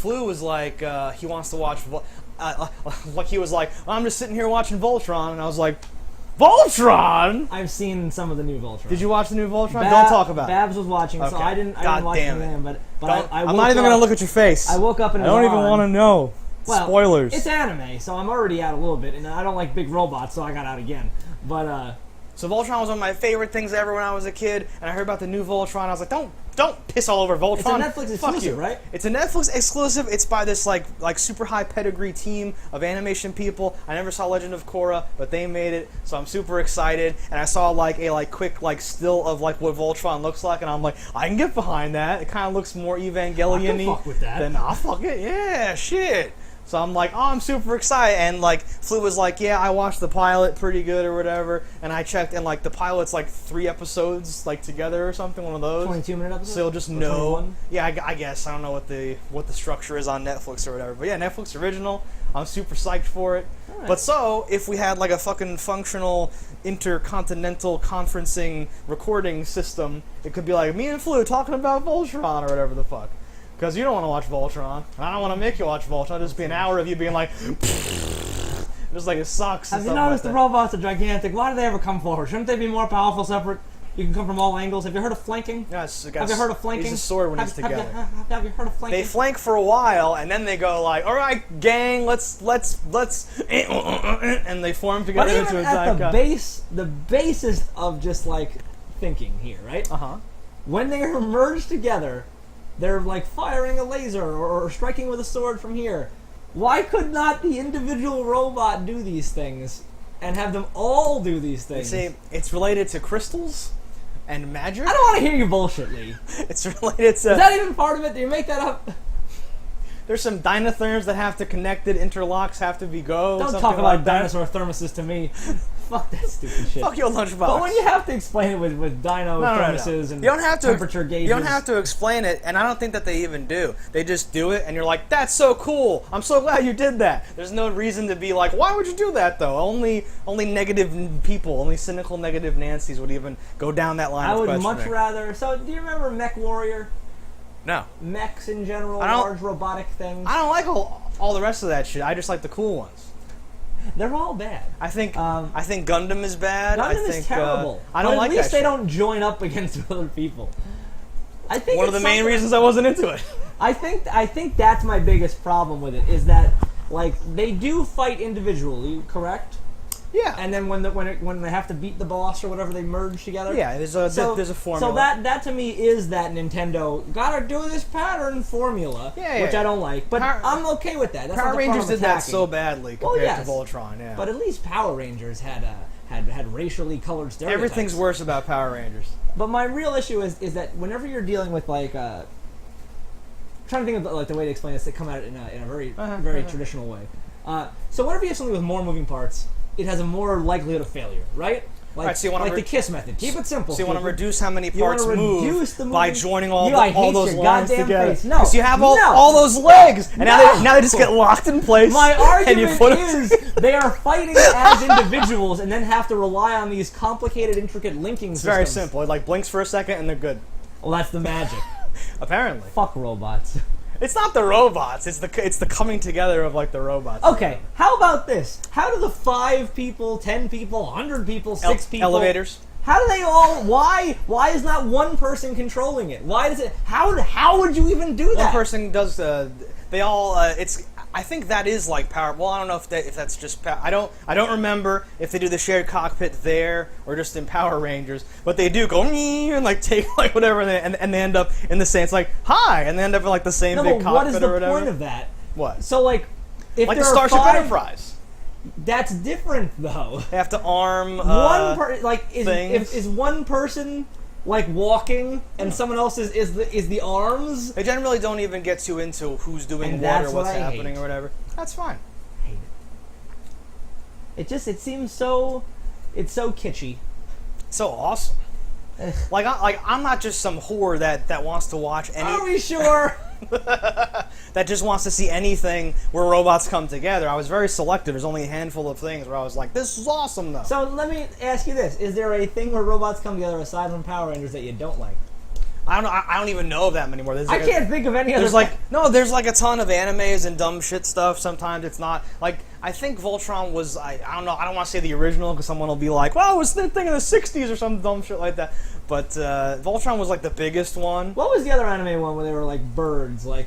Flu was like, he wants to watch, like he was like, I'm just sitting here watching Voltron, and I was like, Voltron? I've seen some of the new Voltron. Did you watch the new Voltron? Don't talk about it. Babs was watching, so I didn't watch it. But I'm not even going to look at your face. I woke up and I don't even want to know. Well, spoilers. It's anime, so I'm already out a little bit, and I don't like big robots, so I got out again. But so Voltron was one of my favorite things ever when I was a kid, and I heard about the new Voltron. I was like, don't piss all over Voltron. It's a Netflix exclusive, right? It's a Netflix exclusive. It's by this like super high pedigree team of animation people. I never saw Legend of Korra, but they made it, so I'm super excited. And I saw like a quick still of like what Voltron looks like, and I'm like, I can get behind that. It kind of looks more Evangelion-y. I can fuck with that. Then I'll fuck it. Yeah, shit. So I'm like, oh, I'm super excited, and like Flu was like, yeah, I watched the pilot, pretty good or whatever, and I checked, and like the pilot's like 3 episodes like together or something, one of those. 22-minute episodes. So you'll just know. Yeah, I guess I don't know what the structure is on Netflix or whatever, but yeah, Netflix original. I'm super psyched for it. Right. But so if we had like a fucking functional intercontinental conferencing recording system, it could be like me and Flu talking about Voltron or whatever the fuck. Because you don't want to watch Voltron. And I don't want to make you watch Voltron. It'll just be an hour of you being like, just like it sucks. Have you noticed the robots are gigantic? Why do they ever come forward? Shouldn't they be more powerful, separate? You can come from all angles. Have you heard of flanking? Yes. Have you heard of flanking? He's a sword when he's together. Have you heard of flanking? They flank for a while, and then they go like, all right, gang, let's, and they form together into a at the basis of just like thinking here, right? When they are merged together, they're like firing a laser or striking with a sword from here. Why could not the individual robot do these things and have them all do these things? You see, it's related to crystals and magic. I don't want to hear you bullshit, Lee. It's related to... Is that even part of it? Do you make that up? There's some dynatherms that have to connected interlocks have to be go. Don't talk about dinosaur thermoses to me. Fuck that stupid shit. Fuck your lunchbox. But when you have to explain it with dino thermoses and temperature gauges... You don't have to explain it, and I don't think that they even do. They just do it, and you're like, that's so cool. I'm so glad you did that. There's no reason to be like, why would you do that, though? Only negative people, only cynical negative Nancys would even go down that line of questioning. I would much rather... So, do you remember Mech Warrior? No. Mechs in general, large robotic things. I don't like all the rest of that shit. I just like the cool ones. They're all bad. I think Gundam is bad. Gundam is terrible. I don't like that. At least they don't join up against other people. I think one of the main reasons I wasn't into it. I think that's my biggest problem with it is that like they do fight individually, correct? Yeah. And then when they have to beat the boss or whatever, they merge together. Yeah, there's a formula. So that to me is that Nintendo gotta do this pattern formula, which I don't like. But I'm okay with that. That's Power Rangers did that so badly compared to Voltron. Yeah. But at least Power Rangers had racially colored stereotypes. Everything's worse about Power Rangers. But my real issue is that whenever you're dealing with like trying to think of like the way to explain this, they come at it in a very traditional way. So whenever you have something with more moving parts, it has a more likelihood of failure, right? Like, so the KISS method. Keep it simple. So you want to reduce how many parts move by joining all those lines together. No, because you have all those legs, and now they just get locked in place. My argument is they are fighting as individuals and then have to rely on these complicated, intricate linking systems. It's very simple. It like blinks for a second and they're good. Well, that's the magic. Apparently. Fuck robots. It's not the robots. It's the coming together of like the robots. Okay, how about this? How do the 5 people, 10 people, 100 people, 6 people... Elevators. How do they all... Why is not one person controlling it? Why does it... How would you even do that? One person does... they all... I think that is like power... Well, I don't know if that's just... I don't remember if they do the shared cockpit there or just in Power Rangers, but they do go and like take like whatever and they end up in the same... It's like, hi! And they end up in like the same big cockpit or whatever. What is the point of that? What? So like... If like there the Starship are 5, Enterprise. That's different though. They have to arm is one person like walking and someone else is the arms? They generally don't even get too into who's doing what or what's happening or whatever. That's fine. I hate it. It seems so kitschy. So awesome. Like I'm not just some whore that wants to watch any... Are we sure? That just wants to see anything where robots come together. I was very selective. There's only a handful of things where I was like, this is awesome, though. So let me ask you this. Is there a thing where robots come together aside from Power Rangers that you don't like? I don't know. I don't even know of that many more. I can't think of any other. There's like a ton of animes and dumb shit stuff. Sometimes it's not like I think Voltron was. I don't know. I don't want to say the original because someone will be like, "Well, it was the thing in the '60s" or some dumb shit like that. But Voltron was like the biggest one. What was the other anime one where they were like birds, like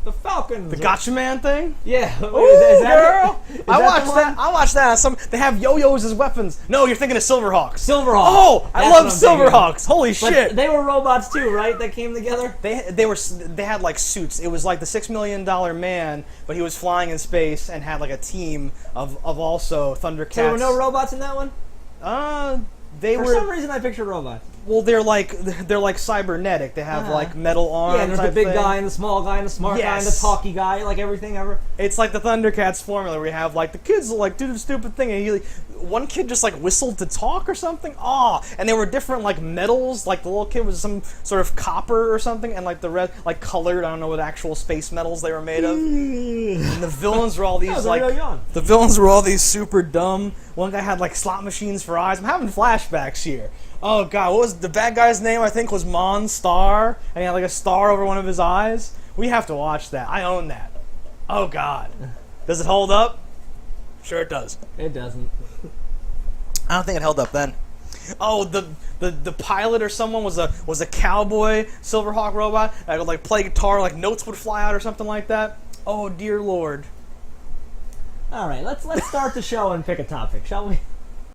the falcons? The Gotcha Man thing. Yeah. Ooh, is that girl. I watched that. They have yo-yos as weapons. No, you're thinking of Silverhawks. Silverhawks. Oh, I love Silverhawks. Holy shit. They were robots too, right? That came together. They had like suits. It was like the $6 Million Man, but he was flying in space and had like a team of also Thundercats. So there were no robots in that one? For some reason I pictured robots. Well, they're like cybernetic. They have like metal arms. Yeah, and there's the big guy and the small guy and the smart guy and the talky guy, like everything ever. It's like the Thundercats formula where you have like the kids like do the stupid thing and one kid just like whistled to talk or something. And they were different like metals. Like the little kid was some sort of copper or something, and like the red like colored. I don't know what actual space metals they were made of. And the villains were all these the villains were all these super dumb. One guy had like slot machines for eyes. I'm having flashbacks here. Oh god, what was the bad guy's name? I think was Monstar, and he had like a star over one of his eyes. We have to watch that. I own that. Oh god, does it hold up? Sure, it does. It doesn't. I don't think it held up then. Oh, the pilot or someone was a cowboy Silverhawk robot that would like play guitar, like notes would fly out or something like that. Oh dear lord. All right, let's start the show and pick a topic, shall we?